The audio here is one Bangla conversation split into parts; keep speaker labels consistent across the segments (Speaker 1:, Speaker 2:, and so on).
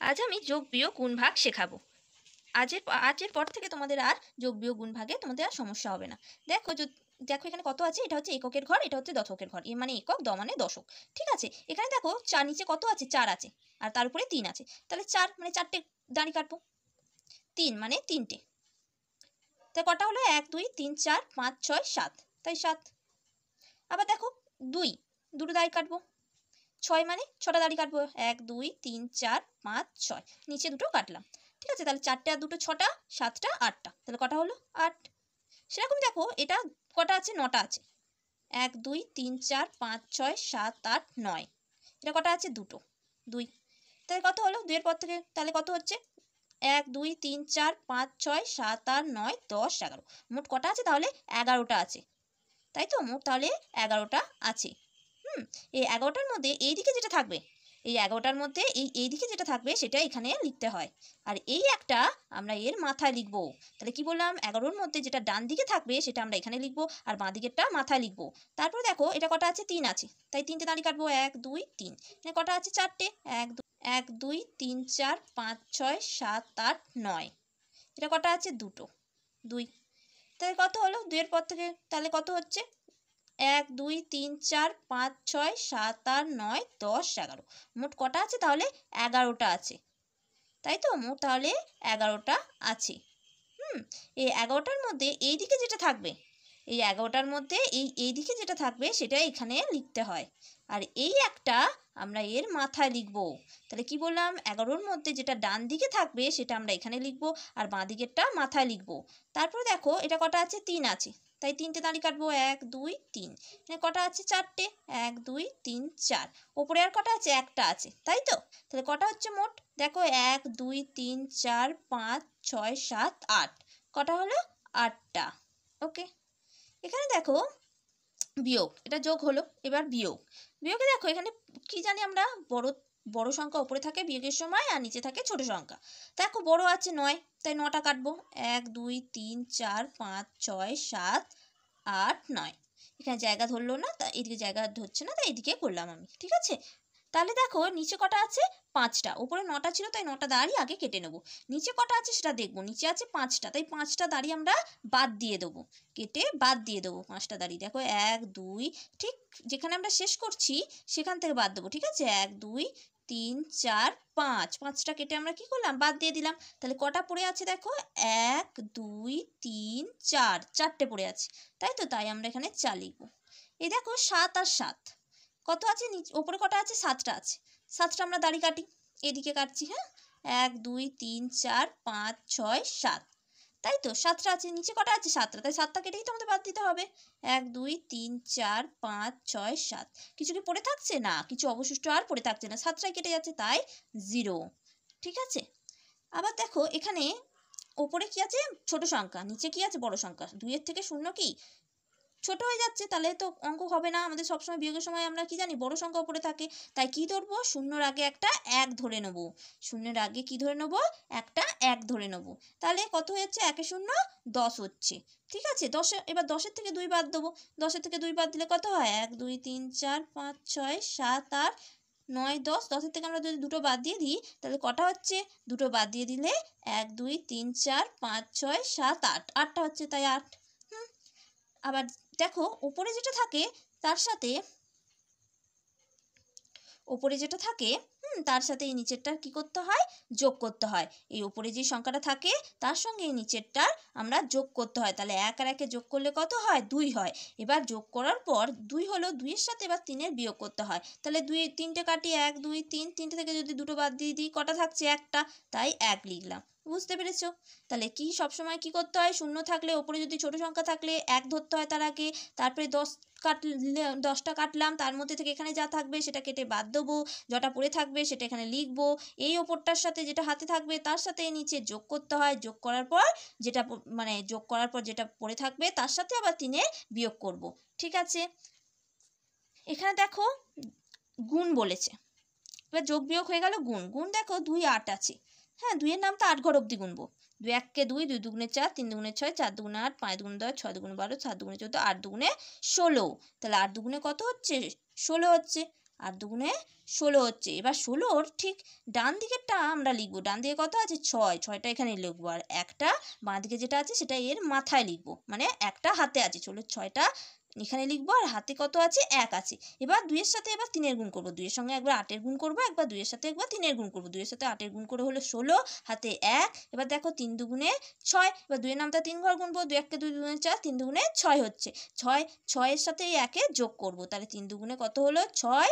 Speaker 1: আজ আমি যোগ বিয়োগ গুণ ভাগ শেখাবো। আজের পর থেকে তোমাদের আর যোগ বিয়োগ গুণ ভাগে তোমাদের আর সমস্যা হবে না। দেখো এখানে কত আছে, এটা হচ্ছে এককের ঘর, এটা হচ্ছে দশকের ঘর। এ মানে একক, দ মানে দশক। ঠিক আছে, এখানে দেখো চার, নিচে কত আছে, 4 আছে, আর তার উপরে 3 আছে। তাহলে 4 মানে 4টে দাঁড়ি কাটবো, 3 মানে 3টে। তাই কটা হলো, 1 2 3 4 5 6 7, তাই 7। আবার দেখো 2, দুটো দাঁড়ি কাটবো। 6 মানে 6টা দাঁড়ি কাটবো, 1 2 3 4 5 6, নিচে দুটো কাটলাম। ঠিক আছে, তাহলে 4টে আর দুটো 6টা, 7টা 8টা, তাহলে কটা হলো 8। সেরকম দেখো এটা কটা আছে, 9টা আছে। 1 2 3 4 5 6 7 8 9, এটা কটা আছে, দুটো, 2। তাহলে কত হলো 2 এর পর থেকে, তাহলে কত হচ্ছে 1 2 3 4 5 6 7 8 9 10 11, মোট কটা আছে তাহলে 11টা আছে। তাই তো, মোট তাহলে 11টা আছে। এই 11টার মধ্যে এইদিকে যেটা থাকবে, এই 11টার মধ্যে এইদিকে যেটা থাকবে সেটা এখানে লিখতে হয়। আর এই একটা আমরা এর মাথায় লিখব। তাহলে কি বললাম, 11ওর মধ্যে যেটা ডান দিকে থাকবে সেটা আমরা এখানে লিখবো, আর বাঁ দিকেরটা মাথায় লিখবো। তারপর দেখো এটা কটা আছে, 3 আছে, তাই 3টে দাঁড়ি কাটবো, 1 2 3। এখানে কটা আছে, 4টে, 1 2 3 4 5 6 7 8 9, এটা কটা আছে, দুটো, 2। তাহলে কত হলো 2 এর পর থেকে, তাহলে কত হচ্ছে 1 2 3 4 5 6 7 8 9 10 11, মোট কটা আছে তাহলে 11টা আছে। তাই তো, মোট তাহলে 11টা আছে। এই 11টার মধ্যে এইদিকে যেটা থাকবে, এই 11টার মধ্যে এইদিকে যেটা থাকবে সেটা এখানে লিখতে হয়। আর এই একটা আমরা এর মাথায় লিখব। তাহলে কি বললাম, 11ওর মধ্যে যেটা ডান দিকে থাকবে সেটা আমরা এখানে লিখব, আর বাঁ দিকেরটা মাথায় লিখব। তারপর দেখো এটা কটা আছে, 3 আছে, তাই 3টে দাঁড়ি কাটবো, 1 2 3। এখানে কটা আছে, 4টে, 1 2 3 4। ওপরে আর কটা আছে, একটা আছে, তাই তো। তাহলে কটা হচ্ছে মোট, দেখো 1 2 3 4 5 6 7 8, কটা হলো, 8টা। ওকে, এখানে দেখো বিয়োগ, এটা যোগ হলো, এবার বিয়োগ। বিয়োগে দেখো এখানে কি জানি আমরা, বড় বড় সংখ্যা উপরে থাকে বিয়োগের সময়, আর নিচে থাকে ছোট সংখ্যা। দেখো বড় আছে 9, তাই 9টা কাটবো, 1 2 3 4 5 6 7 8 9। এখানে জায়গা ধরলো না, তা এদিকে জায়গা ধরছে না, তাই এদিকে করলাম আমি। ঠিক আছে, তাহলে দেখো নিচে কটা আছে, 5টা। উপরে 9টা ছিল, তাই 9টা দাঁড়ি আগে কেটে নেবো। নিচে কটা আছে সেটা দেখবো, নিচে আছে 5টা, তাই 5টা দাঁড়ি আমরা বাদ দিয়ে দেবো, কেটে বাদ দিয়ে দেবো 5টা দাঁড়ি। দেখো 1 2, ঠিক যেখানে আমরা শেষ করছি সেখান থেকে বাদ দেবো। ঠিক আছে, 1 2 3 4 5, 5টা কেটে আমরা কি করলাম, বাদ দিয়ে দিলাম। তাহলে কটা পড়ে আছে, দেখো 1 2 3 4, 4টে পড়ে আছে, তাই তো, তাই আমরা এখানে 4 লিখবো। এই দেখো 7 আর 7, কত আছে, ওপরে কটা আছে, 7টা আছে, 7টা আমরা দাড়ি কাটি, এদিকে কাটছি। হ্যাঁ, 1 2 3 4 5 6 7, তাই তো 7টা আছে, নিচে কটা আছে, 7টা, তাই 7টা কেটেই তো আমাদের বাদ দিতে হবে। 1 2 3 4 5 6 7, কিছু কি পড়ে থাকছে না, কিছু অবশিষ্ট আর পড়ে থাকছে না, 7টাই কেটে যাচ্ছে, তাই 0। ঠিক আছে, আবার দেখো এখানে ওপরে কি আছে, ছোট সংখ্যা, নিচে কি আছে, বড় সংখ্যা। 2 এর থেকে 0 কি ছোট হয়ে যাচ্ছে, তাহলে তো অঙ্ক হবে না আমাদের। সবসময় বিয়োগের সময় আমরা কি জানি, বড় সংখ্যা উপরে থাকে, তাই কি ধরবো, শূন্যর আগে একটা 1 ধরে নেব। শূন্যের আগে কি ধরে নেব, একটা 1 ধরে নেব। তাহলে কত হচ্ছে, 1 0 10 হচ্ছে। ঠিক আছে, 10, এবার 10-এর থেকে 2 বাদ দেবো। 10-এর থেকে 2 বাদ দিলে কত হয়, 1 2 3 4 5 6 7 8 9 10। 10-এর থেকে আমরা যদি দুটো বাদ দিয়ে দিই, তাহলে কটা হচ্ছে, দুটো বাদ দিয়ে দিলে 1 2 3 4 5 6 7 8, 8টা হচ্ছে, তাই 8। আবার দেখো ওপরে যেটা থাকে তার সাথে, ওপরে যেটা থাকে তার সাথে এই নিচেরটার কি করতে হয়, যোগ করতে হয়। এই ওপরে যে সংখ্যাটা থাকে তার সঙ্গে এই নিচেরটার আমরা যোগ করতে হয়। তাহলে 1 আর 1 যোগ করলে কত হয়, 2 হয়। এবার যোগ করার পর 2 হলো, 2-এর সাথে এবার 3-এর বিয়োগ করতে হয়। তাহলে 2 3টে কাটি, 1 2 3, 3টে থেকে যদি দুটো বাদ দিয়ে দিই, কটা থাকছে, একটা, তাই 1 লিখলাম। বুঝতে পেরেছো? তাহলে কি সবসময় কি করতে হয়, শূন্য থাকলে, ওপরে যদি ছোট সংখ্যা থাকলে 1 ধরতে হয় তার আগে, তারপরে 10 কাটলে, 10টা কাটলাম, তার মধ্যে থেকে এখানে যা থাকবে সেটা কেটে বাদ দেবো, যটা পড়ে থাকবে সেটা এখানে লিখবো। এই ওপরটার সাথে যেটা হাতে থাকবে তার সাথে নিচে যোগ করতে হয়, যোগ করার পর যেটা মানে যোগ করার পর যেটা পড়ে থাকবে তার সাথে আবার 3-এর বিয়োগ করব। ঠিক আছে, এখানে দেখো গুণ বলেছে, এবার যোগ বিয়োগ হয়ে গেল, গুণ। গুণ দেখো 2 8 আছে। হ্যাঁ, 2-এর নাম তো 8 ঘর অবধি গুনবো। 2 1 কে 2, 2 দুগুণে 4, 3 দুগুণে 6, 4 দুগুণে 8, 5 দুগুণে 10, 6 দুগুণে 12, 7 দুগুণে 14, 8 দুগুণে 16। তাহলে 8 দুগুণে কত হচ্ছে, 16 হচ্ছে। 8 দুগুণে 16 হচ্ছে। এবার 16-র ঠিক ডান দিকেরটা আমরা লিখবো। ডান দিকে কত আছে? 6, 6টা এখানে লিখবো, আর একটা বাঁ দিকে যেটা আছে সেটা এর মাথায় লিখবো, মানে একটা হাতে আছে। 6টা এখানে লিখবো, আর হাতে কত আছে? 1 আছে। এবার 2-এর সাথে এবার 3-এর গুণ করবো। 2-এর সঙ্গে একবার 8-এর গুণ করবো, একবার 2-এর সাথে একবার 3-এর গুণ করবো। 2-এর সাথে 8-এর গুণ করে হলো 16, হাতে 1। এবার দেখো 3 দুগুণে 6, এবার 2-এর নামটা 3 ঘর গুনবো। 2 1 কে 2 দুগুণে 4, 3 দুগুণে 6 হচ্ছে। 6-এর সাথে এই 1-এর যোগ করবো, তাহলে 3 দুগুণে কত হলো? 6।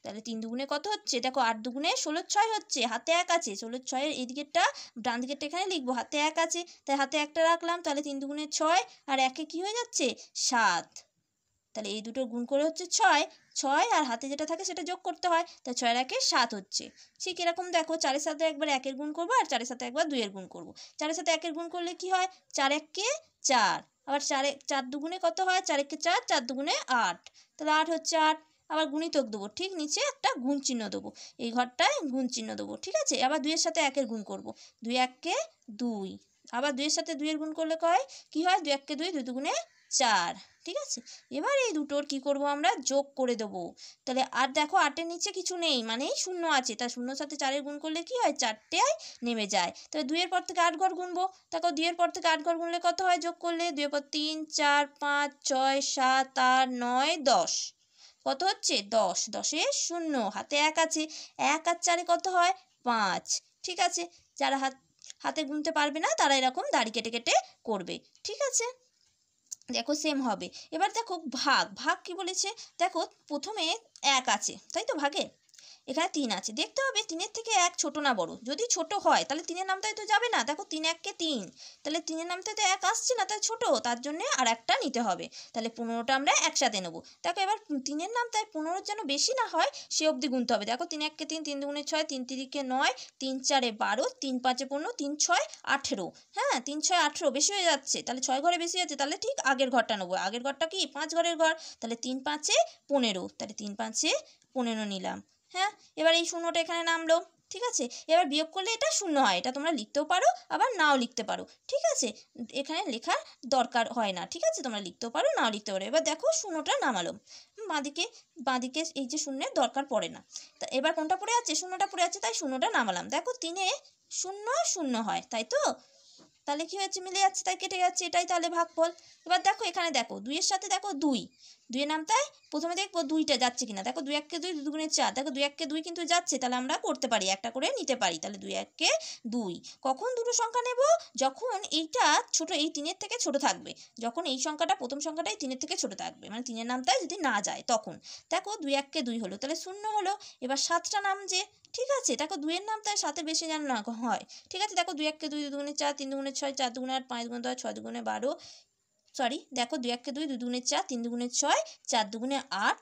Speaker 1: তাহলে 3 দুগুণে কত হচ্ছে? দেখো 8 দুগুণে 16 6 হচ্ছে, হাতে 1 আছে। 16 6-এর এই দিকেরটা ডান দিকেরটা এখানে লিখবো, হাতে 1 আছে, তাই হাতে 1টা রাখলাম। তাহলে 3 দুগুণে 6, আর 1-এ কি হয়ে যাচ্ছে? 7। তাহলে এই দুটো গুণ করে হচ্ছে 6, 6 আর হাতে যেটা থাকে সেটা যোগ করতে হয়, তাই 6 1 7 হচ্ছে। ঠিক এরকম দেখো 4-এর সাথে একবার 1-এর গুণ করবো, আর 4-এর সাথে একবার 2-এর গুণ করবো। 4-এর সাথে 1-এর গুণ করলে কি হয়? 4 1 কে 4, আবার 4 দুগুণে কত হয়? 4 1 কে 4, 4 দুগুণে 8, তাহলে 8 হচ্ছে 8। আবার গুণিতক দেবো, ঠিক নিচে একটা গুণ চিহ্ন দেবো, এই ঘরটায় গুণ চিহ্ন দেবো, ঠিক আছে। আবার 2-এর সাথে 1-এর গুণ করবো, 2 1 কে 2, আবার 2-এর সাথে 2-এর গুণ করলে কি হয়? 2 1 কে 2, 2 দুগুণে 4, ঠিক আছে। এবার এই দুটোর কি করব? আমরা যোগ করে দেবো। তাহলে আর দেখো 8-এর নিচে কিছু নেই, মানেই শূন্য আছে, তাই শূন্যর সাথে 4-এর গুণ করলে কি হয়? 4টেয় নেমে যায়। তবে 2-এর পর থেকে 8 ঘর গুনবো। দেখো 2-এর পর থেকে 8 ঘর গুনলে কত হয়? যোগ করলে 2-এর পর 3 4 5 6 7 8 9 10, কত হচ্ছে? 10। 10-এ 0, হাতে 1 আছে, 1 আর 4-এ কত হয়? 5, ঠিক আছে। যারা হাতে গুনতে পারবে না তারা এরকম দাড়ি কেটে কেটে করবে, ঠিক আছে। দেখো সেম হবে। এবার দেখো ভাগ, ভাগ কি বলেছে? দেখো প্রথমে 1 আছে, তাই তো ভাগে? এখানে 3 আছে, দেখতে হবে 3-এর থেকে 1 ছোট না বড়। যদি ছোট হয় তাহলে 3-এর নামটাই তো যাবে না। দেখো 3 1 কে 3, তাহলে 3-এর নামটাই তো 1 আসছে না, তাই ছোট, তার জন্য আর একটা নিতে হবে। তাহলে 15টা আমরা একসাথে নেবো। দেখো এবার 3-এর নামটায় 15 যেন বেশি না হয় সে অবধি গুনতে হবে। দেখো 3 1 কে 3, 3 দুগুণে 6, 3 3 কে 9, 3 4 এ 12, 3 5 এ 15, 3 6 18। হ্যাঁ 3 6 18 বেশি হয়ে যাচ্ছে, তাহলে 6 ঘরে বেশি আছে, তাহলে ঠিক আগের ঘরটা নেবো। আগের ঘরটা কি? 5 ঘরের ঘর, তাহলে 3 5 এ 15, তাহলে 3 5 এ 15 নিলাম। হ্যাঁ এবার এই শূন্যটা এখানে নামলো, ঠিক আছে। এবার বিয়োগ করলে এটা শূন্য হয়, এটা তোমরা লিখতেও পারো আবার নাও লিখতে পারো, ঠিক আছে। এখানে লেখার দরকার হয় না, ঠিক আছে, তোমরা লিখতেও পারো নাও লিখতে পারো। এবার দেখো শূন্যটা নামালো, বাঁদিকে এই যে শূন্যের দরকার পড়ে না। তা এবার কোনটা পড়ে আছে? শূন্যটা পড়ে আছে, তাই শূন্যটা নামালাম। দেখো 3-এ 0 0 হয়, তাই তো। তাহলে কি হয়েছে? মিলে যাচ্ছে, তাই কেটে যাচ্ছে, এটাই তাহলে ভাগফল। এবার দেখো এখানে দেখো 2-এর সাথে দেখো 2, 2-এর নামটায় প্রথমে দেখবো 2টা যাচ্ছে কিনা। দেখো 2 1 কে 2, 2 দুগুণে 4, দেখো 2 1 কে 2 কিন্তু যাচ্ছে, তাহলে আমরা করতে পারি, একটা করে নিতে পারি। তাহলে 2 1 কে 2। কখন দুটো সংখ্যা নেব? যখন এইটা ছোট, এই 3-এর থেকে ছোট থাকবে। যখন এই সংখ্যাটা, প্রথম সংখ্যাটাই 3-এর থেকে ছোট থাকবে, মানে 3-এর নামটায় যদি না যায় তখন। দেখো 2 1 কে 2 হলো, তাহলে 0 হলো। এবার 7টা নাম যে, ঠিক আছে। দেখো 2-এর নামটায় 7-এর বেশি যেন না হয়, ঠিক আছে। দেখো 2 1 কে 2, 2 দুগুণে 4, 3 দুগুণে 6, 4 দুগুণে 8, 5 দুগুণে 10, 6 দুগুণে 12, সরি দেখো 2 1 কে 2, 2 দুগুণে 4, 3 দুগুণে 6, 4 দুগুণে 8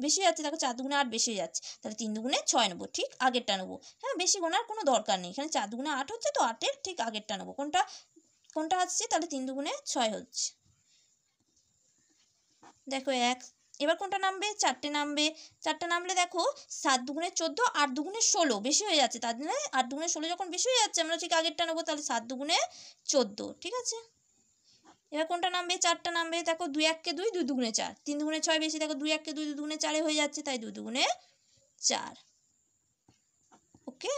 Speaker 1: বেশি যাচ্ছে। দেখো 4 দুগুণে 8 বেশি যাচ্ছে, তাহলে 3 দুগুণে 6 নেবো, ঠিক আগেরটা নেবো। হ্যাঁ বেশি গোনার কোনো দরকার নেই, এখানে 4 দুগুণে 8 হচ্ছে, তো 8-এর ঠিক আগেরটা নেবো। কোনটা আসছে? তাহলে 3 দুগুণে 6 হচ্ছে। দেখো 1। এবার কোনটা নামবে? 4টে নামবে। 4টে নামলে দেখো 7 দুগুণে 14, 8 দুগুণে 16 বেশি হয়ে যাচ্ছে, তার জন্য 8 দুগুণে 16 যখন বেশি হয়ে যাচ্ছে আমরা ঠিক আগেরটা নেবো, তাহলে 7 দুগুণে 14, ঠিক আছে। এবার কোনটা নামবে? 4টা নামবে। দেখো 2 1 কে 2, 2 দুগুণে 4, 3 দুগুণে 6 বেশি, দেখো 2 1 কে 2, 2 দুগুণে 4 হয়ে যাচ্ছে, তাই 2 দুগুণে 4। ওকে।